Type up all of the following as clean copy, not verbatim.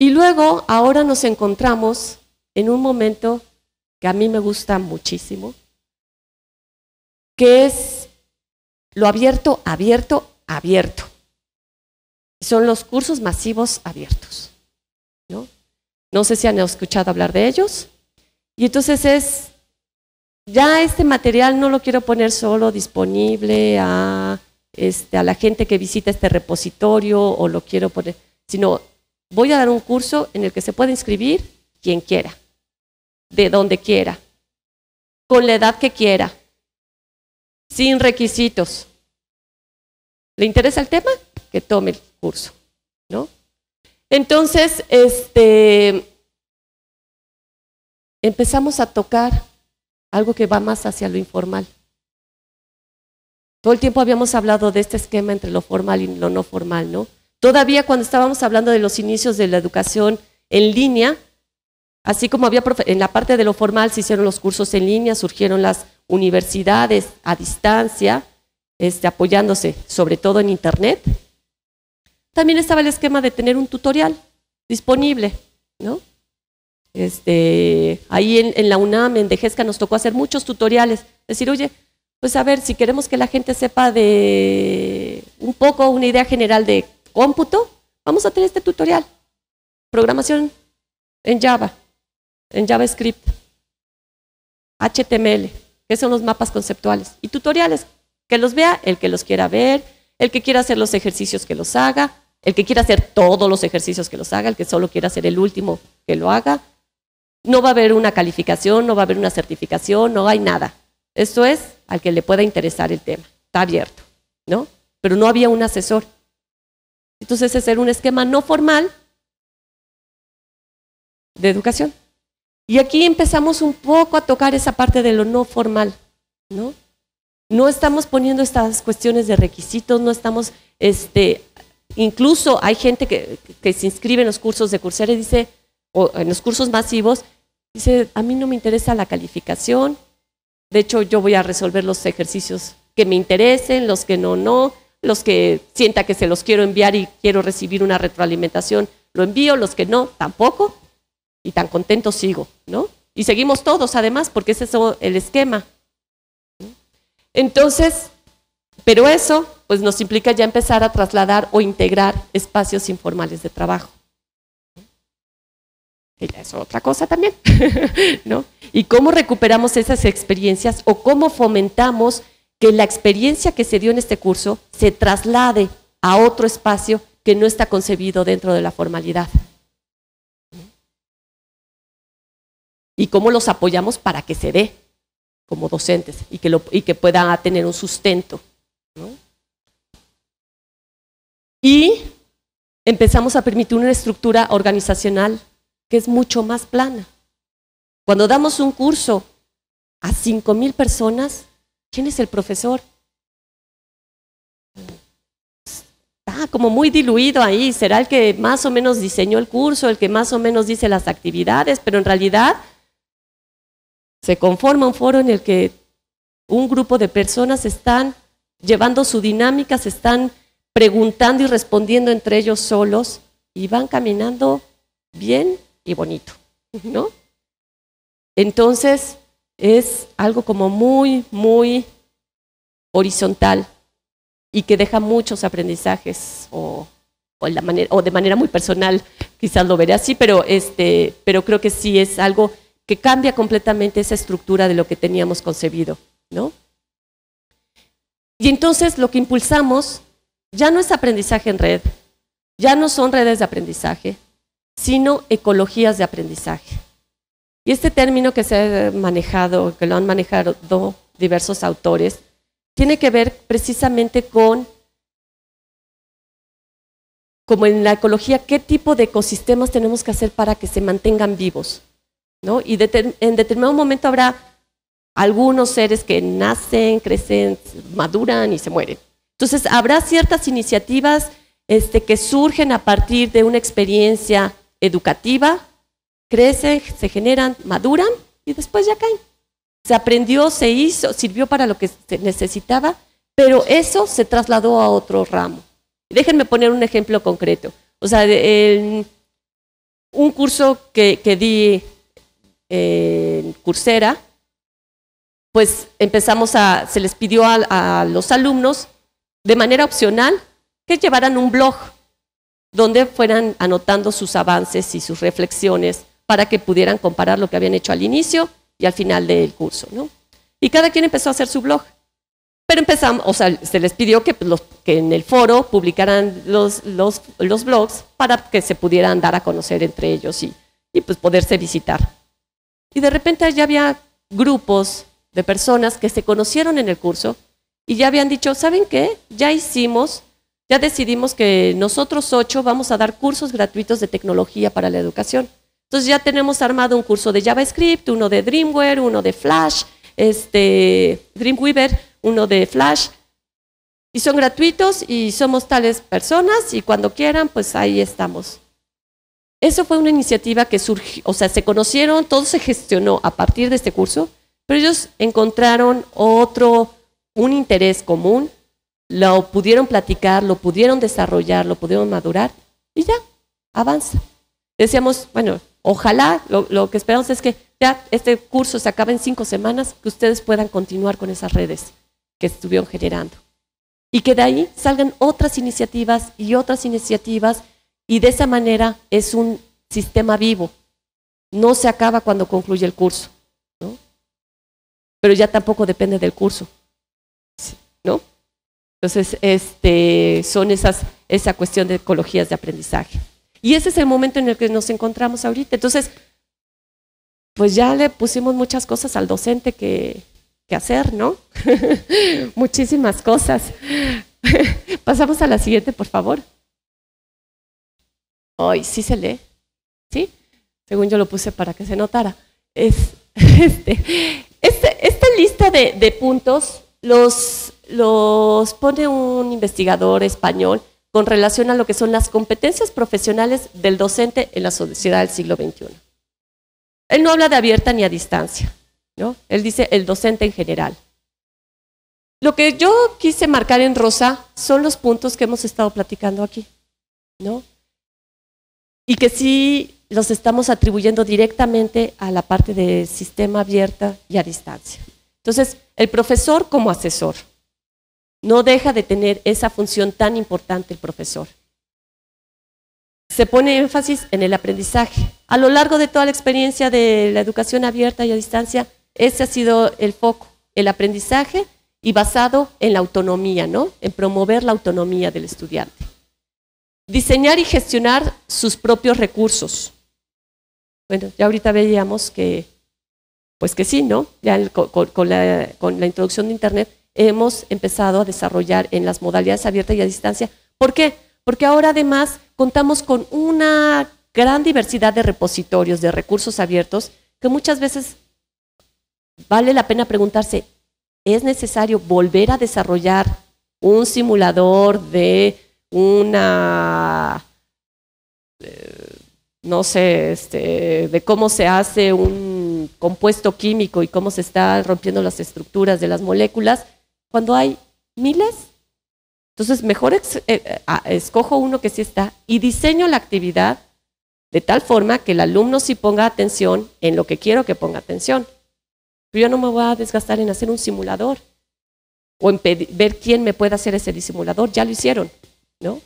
Y luego, ahora nos encontramos en un momento que a mí me gusta muchísimo, que es lo abierto, abierto, abierto. Son los cursos masivos abiertos, ¿no? No sé si han escuchado hablar de ellos. Y entonces ya este material no lo quiero poner solo disponible a la gente que visita este repositorio o lo quiero poner, sino voy a dar un curso en el que se puede inscribir quien quiera, de donde quiera, con la edad que quiera, sin requisitos. ¿Le interesa el tema? Que tome el curso, ¿no? Entonces, empezamos a tocar algo que va más hacia lo informal. Todo el tiempo habíamos hablado de este esquema entre lo formal y lo no formal, ¿no? Todavía cuando estábamos hablando de los inicios de la educación en línea, así como había en la parte de lo formal se hicieron los cursos en línea, surgieron las universidades a distancia, apoyándose sobre todo en internet. También estaba el esquema de tener un tutorial disponible, ¿no? Ahí en la UNAM, en DGESCA, nos tocó hacer muchos tutoriales. Decir, oye, pues a ver, si queremos que la gente sepa de un poco, una idea general de cómputo, vamos a tener este tutorial. Programación en Java, en JavaScript, HTML, que son los mapas conceptuales, y tutoriales, que los vea el que los quiera ver, el que quiera hacer los ejercicios que los haga, el que quiera hacer todos los ejercicios que los haga, el que solo quiera hacer el último que lo haga. No va a haber una calificación, no va a haber una certificación, no hay nada. Esto es al que le pueda interesar el tema, está abierto, ¿no? Pero no había un asesor. Entonces ese era un esquema no formal de educación. Y aquí empezamos un poco a tocar esa parte de lo no formal, ¿no? No estamos poniendo estas cuestiones de requisitos, no estamos, incluso hay gente que se inscribe en los cursos de Coursera y dice, o en los cursos masivos, dice, a mí no me interesa la calificación, de hecho yo voy a resolver los ejercicios que me interesen, los que no, los que sienta que se los quiero enviar y quiero recibir una retroalimentación, lo envío, los que no, tampoco, y tan contento sigo, ¿no? Y seguimos todos además, porque ese es el esquema. Entonces, pero eso pues nos implica ya empezar a trasladar o integrar espacios informales de trabajo. Que ya es otra cosa también, ¿no? Y cómo recuperamos esas experiencias o cómo fomentamos que la experiencia que se dio en este curso se traslade a otro espacio que no está concebido dentro de la formalidad. Y cómo los apoyamos para que se dé como docentes y que pueda tener un sustento, ¿no? Y empezamos a permitir una estructura organizacional que es mucho más plana. Cuando damos un curso a 5,000 personas, ¿quién es el profesor? Está como muy diluido ahí, será el que más o menos diseñó el curso, el que más o menos dice las actividades, pero en realidad se conforma un foro en el que un grupo de personas están llevando su dinámica, se están preguntando y respondiendo entre ellos solos y van caminando bien y bonito, ¿no? Entonces es algo como muy, muy horizontal y que deja muchos aprendizajes o de manera muy personal, quizás lo veré así, pero creo que sí es algo que cambia completamente esa estructura de lo que teníamos concebido, ¿no? Y entonces lo que impulsamos ya no es aprendizaje en red, ya no son redes de aprendizaje, sino ecologías de aprendizaje. Y este término que se ha manejado, que lo han manejado diversos autores, tiene que ver precisamente con, como en la ecología, qué tipo de ecosistemas tenemos que hacer para que se mantengan vivos, ¿no? Y en determinado momento habrá algunos seres que nacen, crecen, maduran y se mueren. Entonces habrá ciertas iniciativas que surgen a partir de una experiencia educativa, crecen, se generan, maduran y después ya caen. Se aprendió, se hizo, sirvió para lo que se necesitaba, pero eso se trasladó a otro ramo. Déjenme poner un ejemplo concreto. O sea, un curso que di en Coursera, pues se les pidió a los alumnos de manera opcional que llevaran un blog donde fueran anotando sus avances y sus reflexiones para que pudieran comparar lo que habían hecho al inicio y al final del curso, ¿no? Y cada quien empezó a hacer su blog. Pero empezamos, o sea, se les pidió que en el foro publicaran los blogs para que se pudieran dar a conocer entre ellos y pues poderse visitar. Y de repente ya había grupos de personas que se conocieron en el curso y ya habían dicho, ¿saben qué? Ya decidimos que nosotros 8 vamos a dar cursos gratuitos de tecnología para la educación. Entonces ya tenemos armado un curso de JavaScript, uno de Dreamweaver, uno de Flash, Dreamweaver, uno de Flash, y son gratuitos y somos tales personas y cuando quieran, pues ahí estamos. Eso fue una iniciativa que surgió, o sea, se conocieron, todo se gestionó a partir de este curso, pero ellos encontraron un interés común, lo pudieron platicar, lo pudieron desarrollar, lo pudieron madurar y ya, avanza. Decíamos, bueno, ojalá, lo que esperamos es que ya este curso se acabe en 5 semanas, que ustedes puedan continuar con esas redes que estuvieron generando. Y que de ahí salgan otras iniciativas y de esa manera es un sistema vivo. No se acaba cuando concluye el curso, ¿no? Pero ya tampoco depende del curso, ¿no? Entonces, son esa cuestión de ecologías de aprendizaje. Y ese es el momento en el que nos encontramos ahorita. Entonces, pues ya le pusimos muchas cosas al docente que hacer, ¿no? Muchísimas cosas. Pasamos a la siguiente, por favor. Ay, ¿sí se lee? ¿Sí? Según yo lo puse para que se notara. Esta lista de puntos los pone un investigador español con relación a lo que son las competencias profesionales del docente en la sociedad del siglo XXI. Él no habla de abierta ni a distancia, ¿no? Él dice el docente en general. Lo que yo quise marcar en rosa son los puntos que hemos estado platicando aquí, ¿no? Y que sí los estamos atribuyendo directamente a la parte de sistema abierta y a distancia. Entonces, el profesor como asesor, no deja de tener esa función tan importante el profesor. Se pone énfasis en el aprendizaje. A lo largo de toda la experiencia de la educación abierta y a distancia, ese ha sido el foco, el aprendizaje y basado en la autonomía, ¿no? En promover la autonomía del estudiante. Diseñar y gestionar sus propios recursos. Bueno, ya ahorita veíamos que, pues que sí, ¿no? Ya con la introducción de Internet hemos empezado a desarrollar en las modalidades abiertas y a distancia. ¿Por qué? Porque ahora además contamos con una gran diversidad de repositorios, de recursos abiertos, que muchas veces vale la pena preguntarse, ¿es necesario volver a desarrollar un simulador de no sé, de cómo se hace un compuesto químico y cómo se están rompiendo las estructuras de las moléculas, cuando hay miles? Entonces, mejor escojo uno que sí está y diseño la actividad de tal forma que el alumno sí ponga atención en lo que quiero que ponga atención. Pero yo no me voy a desgastar en hacer un simulador o en ver quién me puede hacer ese simulador, ya lo hicieron, ¿no?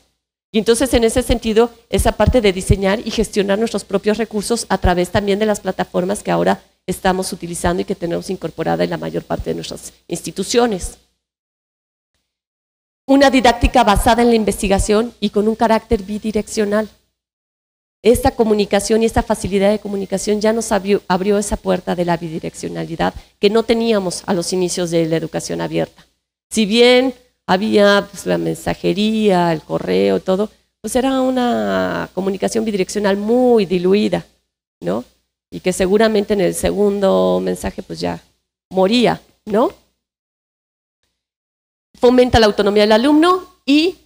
Y entonces, en ese sentido, esa parte de diseñar y gestionar nuestros propios recursos a través también de las plataformas que ahora estamos utilizando y que tenemos incorporada en la mayor parte de nuestras instituciones. Una didáctica basada en la investigación y con un carácter bidireccional. Esta comunicación y esta facilidad de comunicación ya nos abrió esa puerta de la bidireccionalidad que no teníamos a los inicios de la educación abierta. Si bien había pues, la mensajería, el correo, todo, pues era una comunicación bidireccional muy diluida, ¿no? Y que seguramente en el segundo mensaje pues ya moría, ¿no? Fomenta la autonomía del alumno y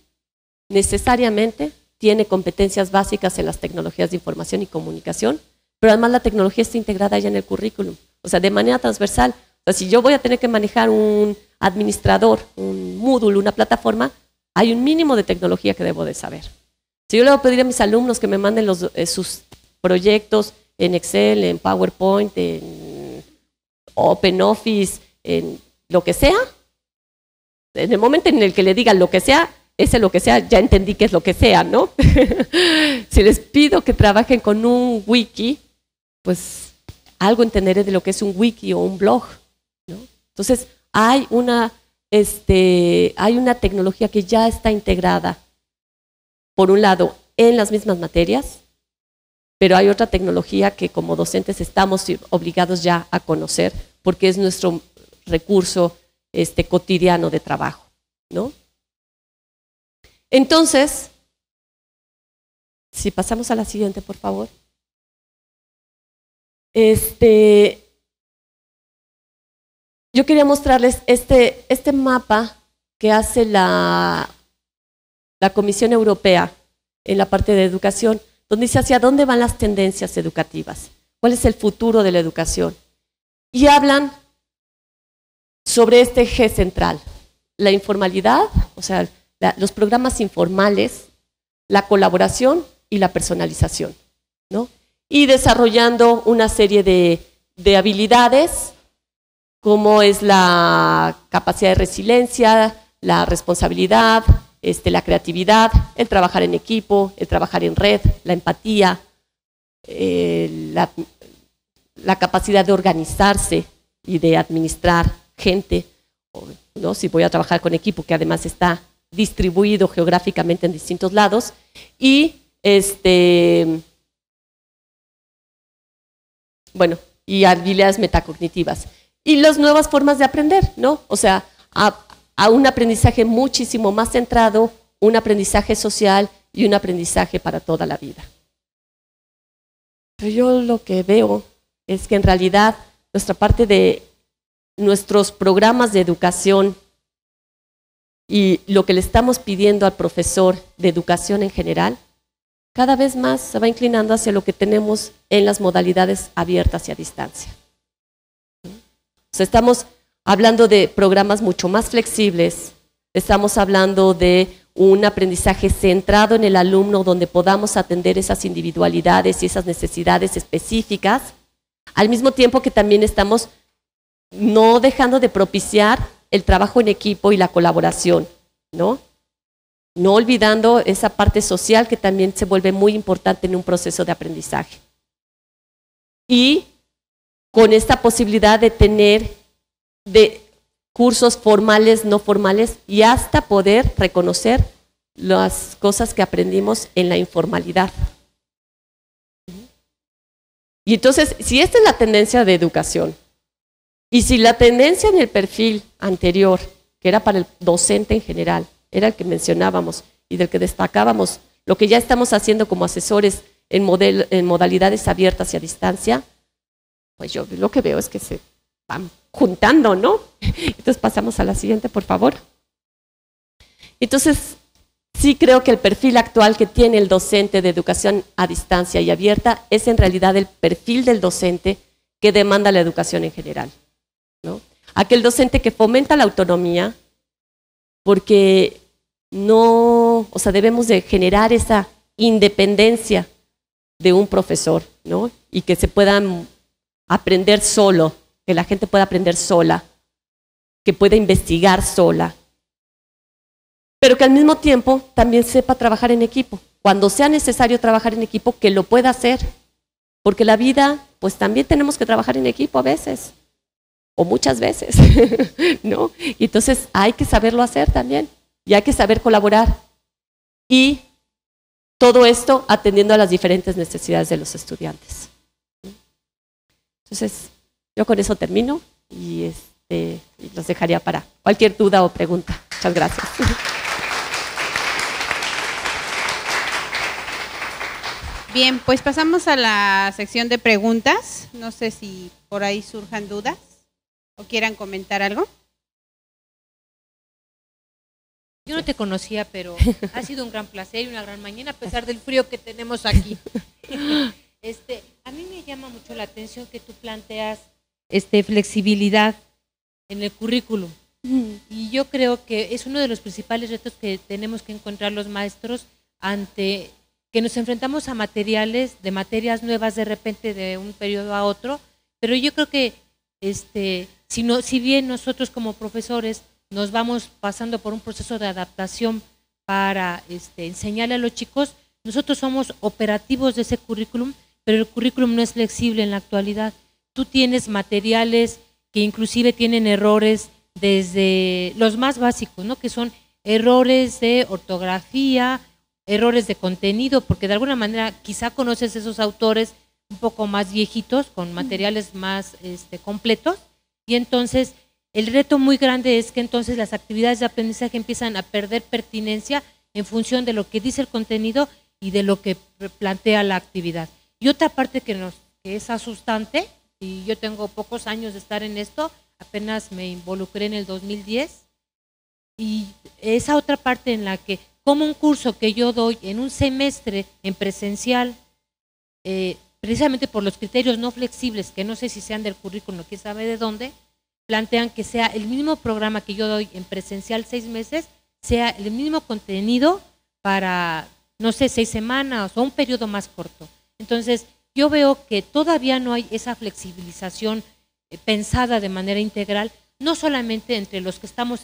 necesariamente tiene competencias básicas en las tecnologías de información y comunicación, pero además la tecnología está integrada ya en el currículum, o sea, de manera transversal. O sea, si yo voy a tener que manejar un administrador, un módulo, una plataforma, hay un mínimo de tecnología que debo de saber. Si yo le voy a pedir a mis alumnos que me manden sus proyectos en Excel, en PowerPoint, en OpenOffice, en lo que sea. En el momento en el que le digan lo que sea, ese lo que sea, ya entendí que es lo que sea, ¿no? Si les pido que trabajen con un wiki, pues algo entenderé de lo que es un wiki o un blog, ¿no? Entonces, hay una tecnología que ya está integrada, por un lado, en las mismas materias, pero hay otra tecnología que como docentes estamos obligados ya a conocer, porque es nuestro recurso cotidiano de trabajo, ¿no? Entonces, si pasamos a la siguiente, por favor. Yo quería mostrarles este mapa que hace la Comisión Europea en la parte de educación, donde dice hacia dónde van las tendencias educativas, cuál es el futuro de la educación. Y hablan sobre este eje central, la informalidad, o sea, los programas informales, la colaboración y la personalización, ¿no? Y desarrollando una serie de habilidades, como es la capacidad de resiliencia, la responsabilidad, la creatividad, el trabajar en equipo, el trabajar en red, la empatía, la capacidad de organizarse y de administrar gente, ¿no? Si voy a trabajar con equipo que además está distribuido geográficamente en distintos lados, y y habilidades metacognitivas. Y las nuevas formas de aprender, ¿no? O sea, a un aprendizaje muchísimo más centrado, un aprendizaje social y un aprendizaje para toda la vida. Pero yo lo que veo es que en realidad nuestra parte de nuestros programas de educación y lo que le estamos pidiendo al profesor de educación en general, cada vez más se va inclinando hacia lo que tenemos en las modalidades abiertas y a distancia. O sea, estamos hablando de programas mucho más flexibles, estamos hablando de un aprendizaje centrado en el alumno donde podamos atender esas individualidades y esas necesidades específicas, al mismo tiempo que también estamos no dejando de propiciar el trabajo en equipo y la colaboración, ¿no? No olvidando esa parte social que también se vuelve muy importante en un proceso de aprendizaje. Y con esta posibilidad de tener de cursos formales, no formales, y hasta poder reconocer las cosas que aprendimos en la informalidad. Y entonces, si esta es la tendencia de educación, y si la tendencia en el perfil anterior, que era para el docente en general, era el que mencionábamos y del que destacábamos, lo que ya estamos haciendo como asesores en modalidades abiertas y a distancia, pues yo lo que veo es que se van juntando, ¿no? Entonces pasamos a la siguiente, por favor. Entonces, sí creo que el perfil actual que tiene el docente de educación a distancia y abierta es en realidad el perfil del docente que demanda la educación en general, ¿no? Aquel docente que fomenta la autonomía, porque no, o sea, debemos de generar esa independencia de un profesor, ¿no? Y que se puedan aprender solo, que la gente pueda aprender sola, que pueda investigar sola, pero que al mismo tiempo también sepa trabajar en equipo. Cuando sea necesario trabajar en equipo, que lo pueda hacer, porque la vida, pues también tenemos que trabajar en equipo a veces, o muchas veces, ¿no? Y entonces hay que saberlo hacer también, y hay que saber colaborar. Y todo esto atendiendo a las diferentes necesidades de los estudiantes. Entonces, yo con eso termino y los dejaría para cualquier duda o pregunta. Muchas gracias. Bien, pues pasamos a la sección de preguntas. No sé si por ahí surjan dudas o quieran comentar algo. Yo no te conocía, pero ha sido un gran placer y una gran mañana a pesar del frío que tenemos aquí. A mí me llama mucho la atención que tú planteas flexibilidad en el currículum. Y yo creo que es uno de los principales retos que tenemos que encontrar los maestros ante que nos enfrentamos a materiales, de materias nuevas de repente de un periodo a otro, pero yo creo que si bien nosotros como profesores nos vamos pasando por un proceso de adaptación para enseñarle a los chicos, nosotros somos operativos de ese currículum, pero el currículum no es flexible en la actualidad. Tú tienes materiales que inclusive tienen errores desde los más básicos, ¿no? Que son errores de ortografía, errores de contenido, porque de alguna manera quizá conoces esos autores un poco más viejitos, con materiales más completos, y entonces el reto muy grande es que entonces las actividades de aprendizaje empiezan a perder pertinencia en función de lo que dice el contenido y de lo que plantea la actividad. Y otra parte que es asustante, y yo tengo pocos años de estar en esto, apenas me involucré en el 2010, y esa otra parte en la que, como un curso que yo doy en un semestre en presencial, precisamente por los criterios no flexibles, que no sé si sean del currículum, quién sabe de dónde, plantean que sea el mismo programa que yo doy en presencial 6 meses, sea el mismo contenido para, no sé, 6 semanas o un periodo más corto. Entonces, yo veo que todavía no hay esa flexibilización pensada de manera integral, no solamente entre los que estamos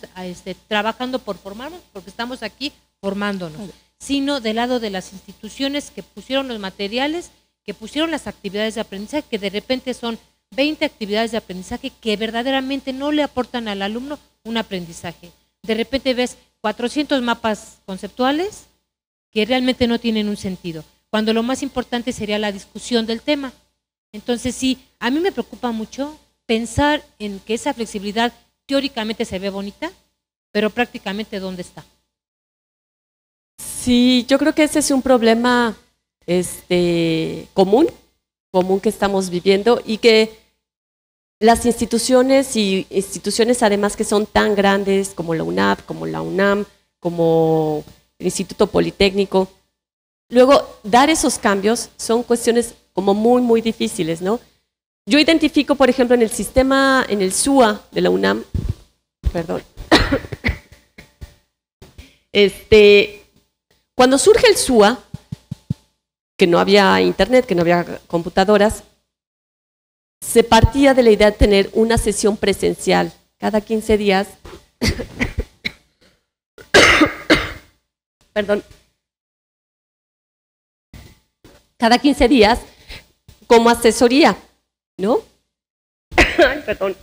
trabajando por formarnos, porque estamos aquí formándonos, sino del lado de las instituciones que pusieron los materiales, que pusieron las actividades de aprendizaje, que de repente son 20 actividades de aprendizaje que verdaderamente no le aportan al alumno un aprendizaje. De repente ves 400 mapas conceptuales que realmente no tienen un sentido, cuando lo más importante sería la discusión del tema. Entonces sí, a mí me preocupa mucho pensar en que esa flexibilidad teóricamente se ve bonita, pero prácticamente ¿dónde está? Sí, yo creo que ese es un problema común que estamos viviendo y que las instituciones además que son tan grandes como la UNAP, como la UNAM, como el Instituto Politécnico, luego dar esos cambios son cuestiones como muy, muy difíciles, ¿no? Yo identifico, por ejemplo, en el SUA de la UNAM, perdón, cuando surge el SUA, que no había internet, que no había computadoras, se partía de la idea de tener una sesión presencial cada 15 días, perdón, cada 15 días como asesoría, ¿no? Ay, perdón.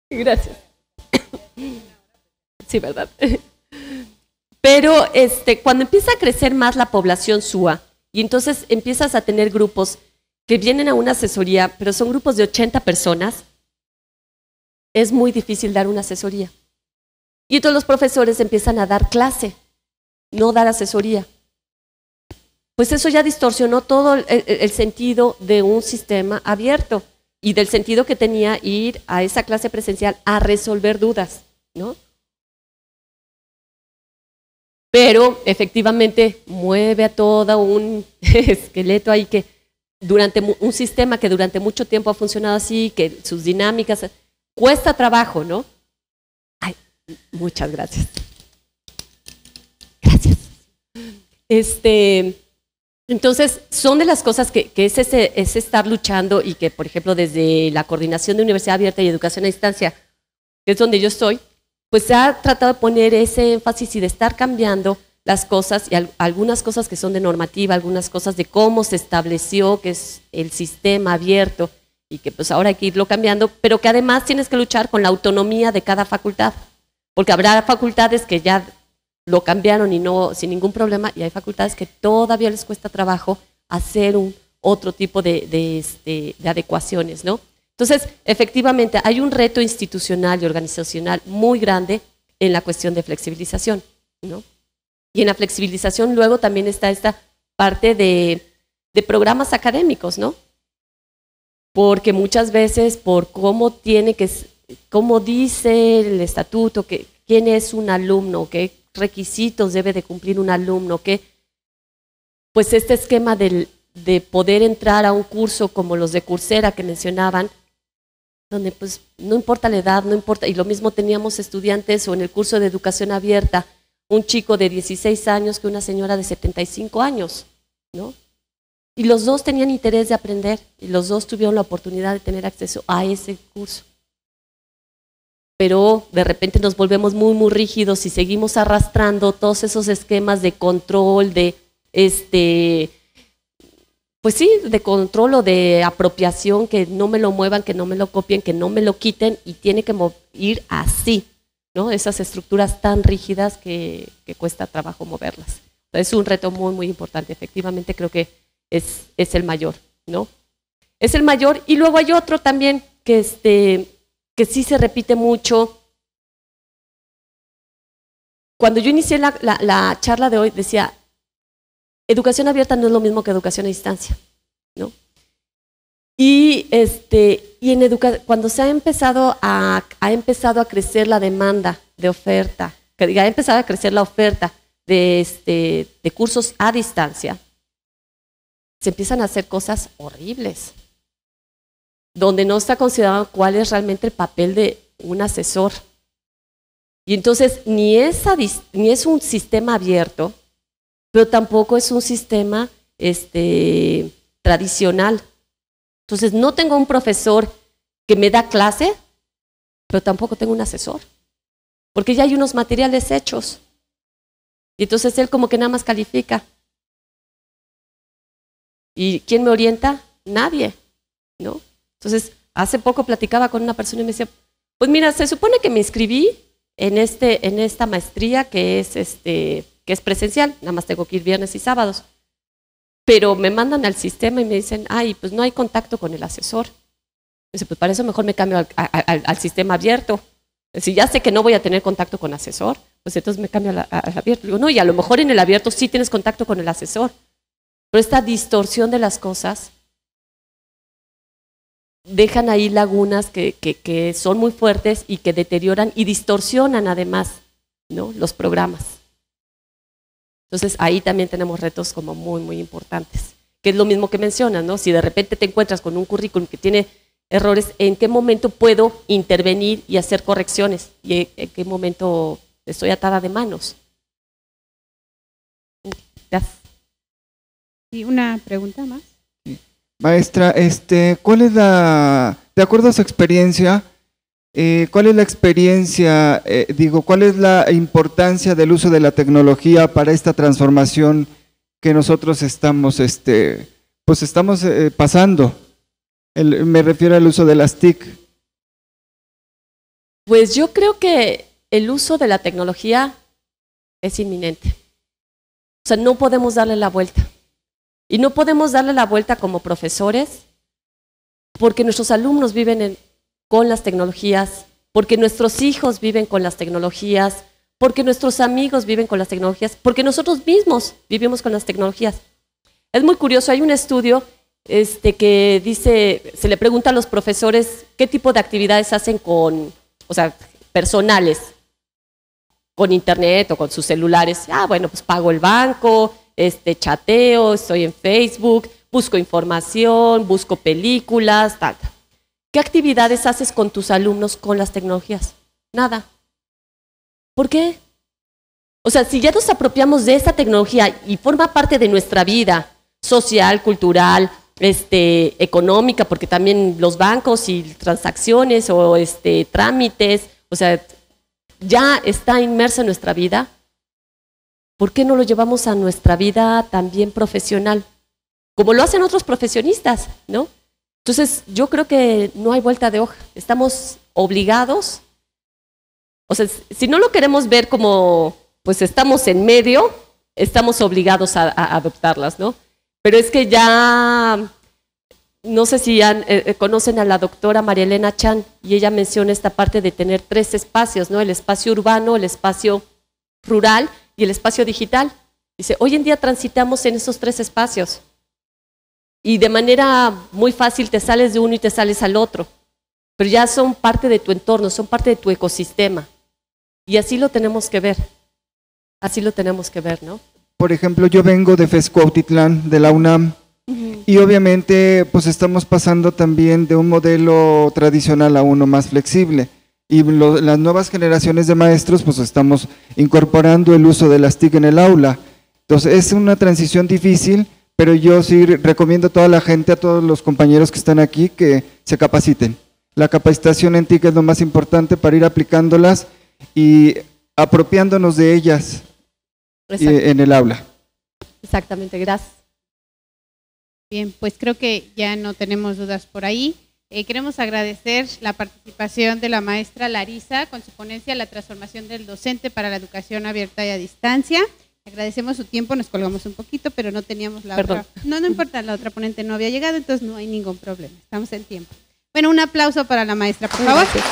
Gracias. Sí, ¿verdad? Pero cuando empieza a crecer más la población SUA y entonces empiezas a tener grupos que vienen a una asesoría, pero son grupos de 80 personas, es muy difícil dar una asesoría. Y entonces los profesores empiezan a dar clase, no dar asesoría. Pues eso ya distorsionó todo el sentido de un sistema abierto y del sentido que tenía ir a esa clase presencial a resolver dudas, ¿no? Pero efectivamente mueve a todo un esqueleto ahí que un sistema que durante mucho tiempo ha funcionado así, que sus dinámicas, cuesta trabajo, ¿no? Ay, muchas gracias. Gracias. Entonces, son de las cosas que es estar luchando y que, por ejemplo, desde la Coordinación de Universidad Abierta y Educación a Distancia, que es donde yo estoy, pues se ha tratado de poner ese énfasis y de estar cambiando las cosas, y algunas cosas que son de normativa, algunas cosas de cómo se estableció, que es el sistema abierto, y que pues ahora hay que irlo cambiando, pero que además tienes que luchar con la autonomía de cada facultad, porque habrá facultades que ya lo cambiaron y no sin ningún problema, y hay facultades que todavía les cuesta trabajo hacer otro tipo de adecuaciones, ¿no? Entonces, efectivamente, hay un reto institucional y organizacional muy grande en la cuestión de flexibilización, ¿no? Y en la flexibilización luego también está esta parte de programas académicos, ¿no? Porque muchas veces por cómo dice el estatuto, quién es un alumno, qué requisitos debe de cumplir un alumno, pues este esquema de de poder entrar a un curso como los de Coursera que mencionaban, donde pues no importa la edad, no importa, y lo mismo teníamos estudiantes o en el curso de educación abierta, un chico de 16 años que una señora de 75 años, ¿no? Y los dos tenían interés de aprender y los dos tuvieron la oportunidad de tener acceso a ese curso. Pero de repente nos volvemos muy, muy rígidos y seguimos arrastrando todos esos esquemas de control, de pues sí, de control o de apropiación, que no me lo muevan, que no me lo copien, que no me lo quiten y tiene que ir así, ¿no? Esas estructuras tan rígidas que cuesta trabajo moverlas. Es un reto muy, muy importante. Efectivamente creo que es el mayor, ¿no? Es el mayor. Y luego hay otro también que sí se repite mucho. Cuando yo inicié la charla de hoy decía, educación abierta no es lo mismo que educación a distancia, ¿no? Y cuando se ha empezado a crecer la demanda de oferta, que ha empezado a crecer la oferta de cursos a distancia, se empiezan a hacer cosas horribles, donde no está considerado cuál es realmente el papel de un asesor. Y entonces ni es un sistema abierto, pero tampoco es un sistema tradicional. Entonces no tengo un profesor que me da clase, pero tampoco tengo un asesor, porque ya hay unos materiales hechos. Y entonces él como que nada más califica. ¿Y quién me orienta? Nadie, ¿no? Entonces, hace poco platicaba con una persona y me decía, pues mira, se supone que me inscribí en esta maestría que es presencial, nada más tengo que ir viernes y sábados, pero me mandan al sistema y me dicen, ay, pues no hay contacto con el asesor. Dice, pues para eso mejor me cambio al sistema abierto. Si ya sé que no voy a tener contacto con asesor, pues entonces me cambio al abierto. Digo, no, y a lo mejor en el abierto sí tienes contacto con el asesor, pero esta distorsión de las cosas dejan ahí lagunas que son muy fuertes y que deterioran y distorsionan además, ¿no?, los programas. Entonces ahí también tenemos retos como muy, muy importantes, que es lo mismo que mencionas, ¿no? Si de repente te encuentras con un currículum que tiene errores, ¿en qué momento puedo intervenir y hacer correcciones? ¿Y en qué momento estoy atada de manos? Gracias. ¿Y una pregunta más? Maestra, ¿cuál es de acuerdo a su experiencia, cuál es la experiencia, cuál es la importancia del uso de la tecnología para esta transformación que nosotros estamos pasando? Me refiero al uso de las TIC. Pues yo creo que el uso de la tecnología es inminente. O sea, no podemos darle la vuelta. Y no podemos darle la vuelta como profesores porque nuestros alumnos viven con las tecnologías, porque nuestros hijos viven con las tecnologías, porque nuestros amigos viven con las tecnologías, porque nosotros mismos vivimos con las tecnologías. Es muy curioso, hay un estudio que dice, se le pregunta a los profesores qué tipo de actividades hacen personales, con internet o con sus celulares. Bueno, pues pago el banco, chateo, estoy en Facebook, busco información, busco películas, tal. ¿Qué actividades haces con tus alumnos con las tecnologías? Nada. ¿Por qué? O sea, si ya nos apropiamos de esta tecnología y forma parte de nuestra vida social, cultural, económica, porque también los bancos y transacciones o trámites, o sea, ya está inmersa en nuestra vida, ¿por qué no lo llevamos a nuestra vida también profesional? Como lo hacen otros profesionistas, ¿no? Entonces, yo creo que no hay vuelta de hoja. Estamos obligados, o sea, si no lo queremos ver como, pues estamos en medio, estamos obligados a adoptarlas, ¿no? Pero es que ya, no sé si conocen a la doctora María Elena Chan, y ella menciona esta parte de tener 3 espacios, ¿no? El espacio urbano, el espacio rural y el espacio digital. Dice, hoy en día transitamos en esos 3 espacios y de manera muy fácil te sales de uno y te sales al otro, pero ya son parte de tu entorno, son parte de tu ecosistema y así lo tenemos que ver, ¿no? Por ejemplo, yo vengo de FES Cuautitlán, de la UNAM, Y obviamente pues estamos pasando también de un modelo tradicional a uno más flexible. Y las nuevas generaciones de maestros pues estamos incorporando el uso de las TIC en el aula. Entonces es una transición difícil, pero yo sí recomiendo a toda la gente, a todos los compañeros que están aquí, que se capaciten. La capacitación en TIC es lo más importante para ir aplicándolas y apropiándonos de ellas en el aula. Exactamente, gracias. Bien, pues creo que ya no tenemos dudas por ahí. Queremos agradecer la participación de la maestra Larisa con su ponencia La transformación del docente para la educación abierta y a distancia. Agradecemos su tiempo, nos colgamos un poquito, pero no teníamos la otra. No importa, la otra ponente no había llegado, entonces no hay ningún problema, estamos en tiempo. Bueno, un aplauso para la maestra, por favor. Gracias.